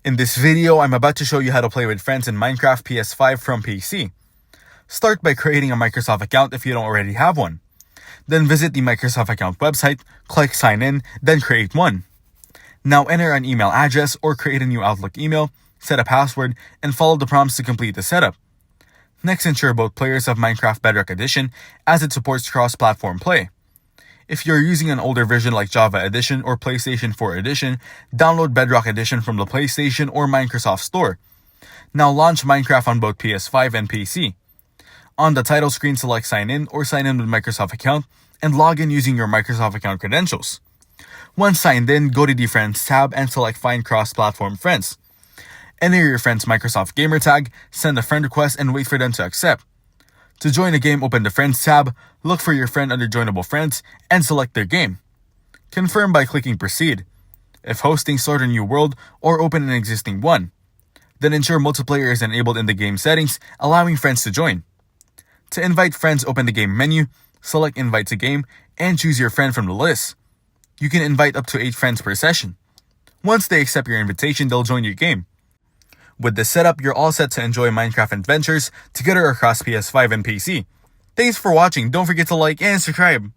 In this video, I'm about to show you how to play with friends in Minecraft PS5 from PC. Start by creating a Microsoft account if you don't already have one. Then visit the Microsoft account website, click sign in, then create one. Now enter an email address or create a new Outlook email, set a password, and follow the prompts to complete the setup. Next, ensure both players have Minecraft Bedrock Edition as it supports cross-platform play. If you're using an older version like Java Edition or PlayStation 4 Edition, download Bedrock Edition from the PlayStation or Microsoft Store. Now launch Minecraft on both PS5 and PC. On the title screen, select Sign In or Sign In with Microsoft account and log in using your Microsoft account credentials. Once signed in, go to the Friends tab and select Find Cross-Platform Friends. Enter your friend's Microsoft gamer tag, send a friend request, and wait for them to accept. To join a game, open the Friends tab, look for your friend under Joinable Friends, and select their game. Confirm by clicking Proceed. If hosting, start a new world or open an existing one. Then ensure multiplayer is enabled in the game settings, allowing friends to join. To invite friends, open the game menu, select Invite to Game, and choose your friend from the list. You can invite up to 8 friends per session. Once they accept your invitation, they'll join your game. With this setup, you're all set to enjoy Minecraft adventures together across PS5 and PC. Thanks for watching. Don't forget to like and subscribe.